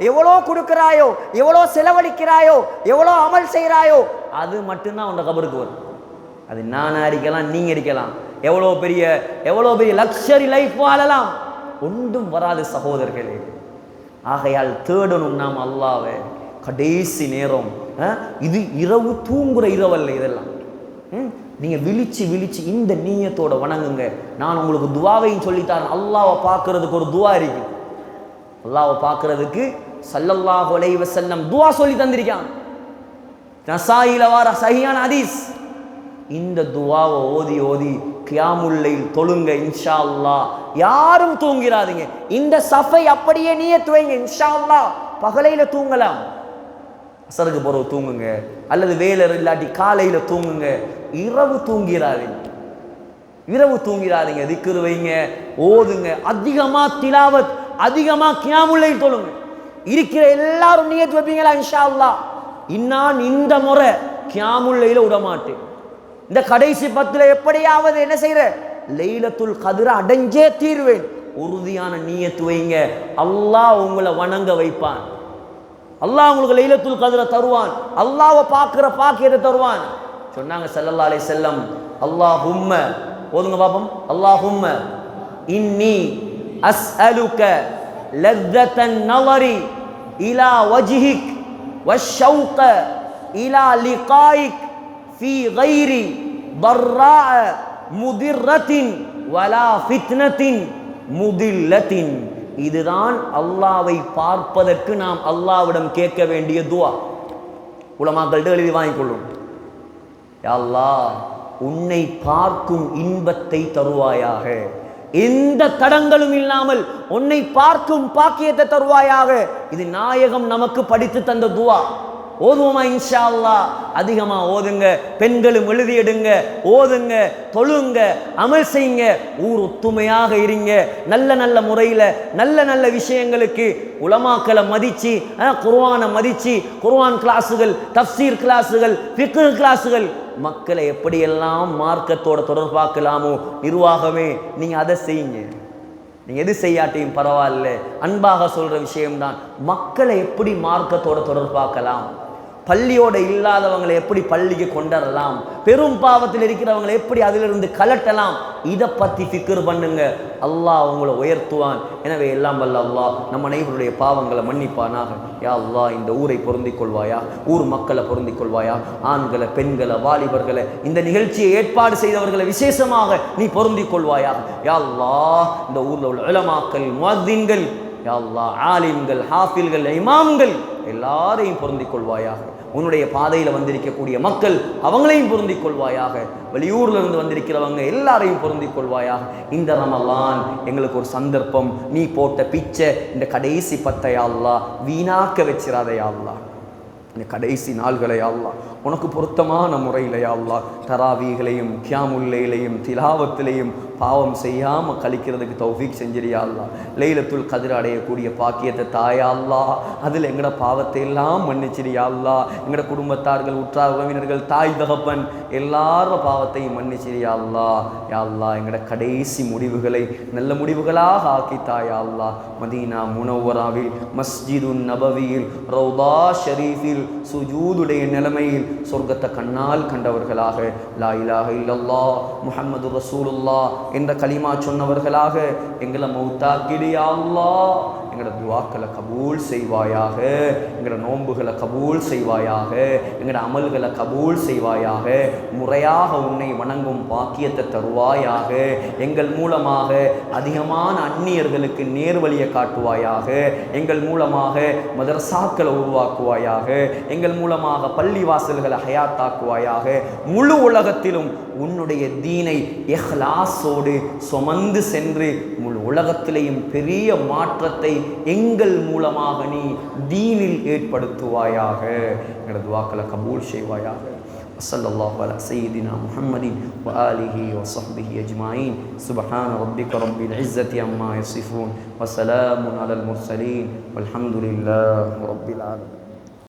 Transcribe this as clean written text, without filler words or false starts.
எவ்வளோ கொடுக்கிறாயோ, எவ்வளோ செலவழிக்கிறாயோ, எவ்வளோ அமல் செய்கிறாயோ, அது மட்டும்தான் உன் கபருக்கு வரும். அது நான் அடிக்கலாம், நீங்க அடிக்கலாம், எவ்வளோ பெரிய லக்ஸரி லைஃப் வாழலாம், ஒன்றும் வராது சகோதரர்களே. ஆகையால் தேடணும் நாம் அல்லாஹ்வை. கடைசி நேரம் இது இரவு தூங்குற இரவல்ல இதெல்லாம். நீங்க விழிச்சு இந்த நீயத்தோட வணங்குங்க. நான் உங்களுக்கு துவாவையும் சொல்லித்தாரேன். அல்லாஹ்வை பார்க்கறதுக்கு ஒரு துவா இருக்கு. அல்லாஹ்வை பார்க்கறதுக்கு ஸல்லல்லாஹு அலைஹி வஸல்லம் துவா சொல்லி தந்திருக்கான். நசாயில வார சஹீஹான ஹதீஸ். இந்த துவாவை ஓதி கியாமுல் லைல் தொழுங்க இன்ஷா அல்லாஹ். யாரும் தூங்கிறாதீங்க. இந்த சஃபை அப்படியே நியத் வைங்க இன்ஷா அல்லாஹ். பகலையில தூங்கலாம், அசருக்கு பிறகு தூங்குங்க, அல்லது வேலை இல்லாட்டி காலையில தூங்குங்க. இரவு தூங்கிறாதீங்க. திக்ர் வைங்க, ஓதுங்க, அதிகமா திலாவத், அதிகமா கியாமுல் லைல் தொழுங்க. இருக்கிற எல்லாரும் நியத் வைப்பீங்களா இன்ஷா அல்லாஹ்? நான் இந்த முறை கியாமுல் லைல விட மாட்டேன். இந்த கடைசி 10 எப்படியாவது என்ன செய்யற, லைலத்துல் கத்ர அடைஞ்சே தீர்வேன். உறுதியான நியத் வைங்க. அல்லாஹ் உங்களை வணங்க வைப்பான். அல்லாஹ் உங்களுக்கு லைலத்துல் கத்ர தருவான். அல்லாஹ்வை பார்க்கிற பாக்கியத்தை தருவான். சொன்னாங்க ஸல்லல்லாஹு அலைஹி வஸல்லம், அல்லாஹும்ம, ஓதுங்க பாப்போம், அல்லாஹும்ம இன்னி அஸ்அலுக லzzatan நظரி இலா வஜ்ஹிக் வஷ்ஷௌக இலா லிகாயிக் ஃபீ கைரி ضراء முதிர்ரத்தின் வலா ஃபித்னத்தின் முதில்லத்தின். இதுதான் அல்லாஹ்வை பார்ப்பதற்கு நாம் அல்லாஹ்விடம் கேட்க வேண்டிய துஆ. உலமாக்கள்கிட்ட எழுதி வாங்கிக்கொள்ளும். யா அல்லாஹ், உன்னை பார்க்கும் இன்பத்தை தருவாயாக, எந்த தடங்களும் இல்லாமல் உன்னை பார்க்கும் பாக்கியத்தை தருவாயாக. இது நாயகம் நமக்கு படித்து தந்த துஆ. ஓதுவோமா இன்ஷா அல்லாஹ்? அதிகமா ஓதுங்க, பெண்களும் எழுதி எடுங்க, ஓதுங்க, தொழுங்க, அமல் செய்யுங்க, ஊர் ஒத்துமையாக இருங்க. நல்ல முறையில் நல்ல விஷயங்களுக்கு உலமாக்களை மதிச்சு, குர்ஆனை மதிச்சு, குர்ஆன் கிளாஸுகள், தஃப்சீர் கிளாஸுகள், ஃபிக்ஹ் கிளாஸுகள், மக்களை எப்படியெல்லாம் மார்க்கத்தோட தொடர்பாக்கலாமோ நிர்வாகமே நீங்க அதை செய்யுங்க. நீங்க எது செய்யாட்டியும் பரவாயில்ல, அன்பாக சொல்ற விஷயம்தான். மக்களை எப்படி மார்க்கத்தோட தொடர்பாக்கலாம், பள்ளியோட இல்லாதவங்களை எப்படி பள்ளிக்கு கொண்டரலாம், பெரும் பாவத்தில் இருக்கிறவங்களை எப்படி அதிலிருந்து கலட்டலாம், இதை பற்றி ஃபிக்ர் பண்ணுங்க. அல்லாஹ் உங்களை உயர்த்துவான். எனவே எல்லாம் வல்ல அல்லாஹ் நம்ம அனைவருடைய பாவங்களை மன்னிப்பானாக. யா அல்லாஹ், இந்த ஊரை பொருந்திக் கொள்வாயா, ஊர் மக்களை பொருந்திக் கொள்வாயா, ஆண்களை, பெண்களை, வாலிபர்களை, இந்த நிகழ்ச்சியை ஏற்பாடு செய்தவர்களை விசேஷமாக நீ பொருந்திக் கொள்வாயா. யா அல்லாஹ், இந்த ஊரில் உள்ள உலமாக்கள், முஅத்தின்கள், யா அல்லாஹ், ஆலிம்கள், ஹாஃபில்கள், இமாம்கள் எல்லாரையும் பொருந்திக் கொள்வாயாக. உன்னுடைய பாதையில் வந்திருக்கக்கூடிய மக்கள் அவங்களையும் பொருந்திக் கொள்வாயாக. வெளியூர்ல இருந்து வந்திருக்கிறவங்க எல்லாரையும் பொருந்திக் கொள்வாயாக. இந்த ரமலான் எங்களுக்கு ஒரு சந்தர்ப்பம். நீ போட்ட பிச்சை இந்த கடைசி 10 யா அல்லாஹ் வீணாக்க வச்சிராதே யா அல்லாஹ். இந்த கடைசி நாள்களை யா அல்லாஹ் உனக்கு பொருத்தமான முறையில் யா அல்லாஹ் தராவீகளையும் கியாமுல் லைலையும் திலாவத்திலையும் பாவம் செய்யாமல் கழிக்கிறதுக்கு தௌஃபீக் செஞ்சிரியா அல்லாஹ். லைலத்துல் கத்ர் அடையக்கூடிய பாக்கியத்தை தாயா அல்லாஹ். அதில் எங்கட பாவத்தை எல்லாம் மன்னிச்சிரியா அல்லாஹ். எங்கட குடும்பத்தார்கள், உற்றார் உறவினர்கள், தாய் தகப்பன் எல்லார பாவத்தையும் மன்னிச்சிரியா அல்லாஹ். யா அல்லாஹ், எங்கட கடைசி முடிவுகளை நல்ல முடிவுகளாக ஆக்கி தாயா அல்லாஹ். மதீனா முனவ்வராவில், மஸ்ஜிதுன் நபவியில், ரௌதா ஷரீஃபில் சுஜூதுடைய நிலைமையில் சொர்க்கத்தை கண்ணால் கண்டவர்களாக, லா இலாஹ இல்லல்லாஹ் முஹம்மது ரசூலுல்லாஹ் என்ற கலிமா சொன்னவர்களாக எங்களை மௌத்தாக்கிடியா அல்லாஹ். எங்களோட துஆக்களை கபூல் செய்வாயாக, எங்களோட நோன்புகளை கபூல் செய்வாயாக, எங்களோட அமல்களை கபூல் செய்வாயாக. முறையாக உன்னை வணங்கும் பாக்கியத்தை தருவாயாக. எங்கள் மூலமாக அதிகமான அந்நியர்களுக்கு நேர்வழியை காட்டுவாயாக. எங்கள் மூலமாக மதரசாக்களை உருவாக்குவாயாக. எங்கள் மூலமாக பள்ளி வாசல்களை ஹயாத்தாக்குவாயாக. முழு உலகத்திலும் உன்னுடைய தீனை இஹ்லாஸோடு சுமந்து சென்று முழு உலகத்திலேயும் பெரிய மாற்றத்தை எங்கள் மூலமாக நீ தீனில் ஏற்படுத்துவாயாக. எங்களது துஆக்களை கபூல் செய்வாயாக. ஸல்லல்லாஹு அலா சய்யிதினா முஹம்மதின் வ ஆலிஹி வ ஸஹ்பிஹி அஜ்மாயின். சுப்ஹான ரப்பிக ரப்பில் இஸ்ஸத்தி அம்மா யசிஃபூன் வ ஸலாமுன் அலல் முர்ஸலீன் வல்ஹம்துலில்லாஹி ரப்பில் ஆலமீன்.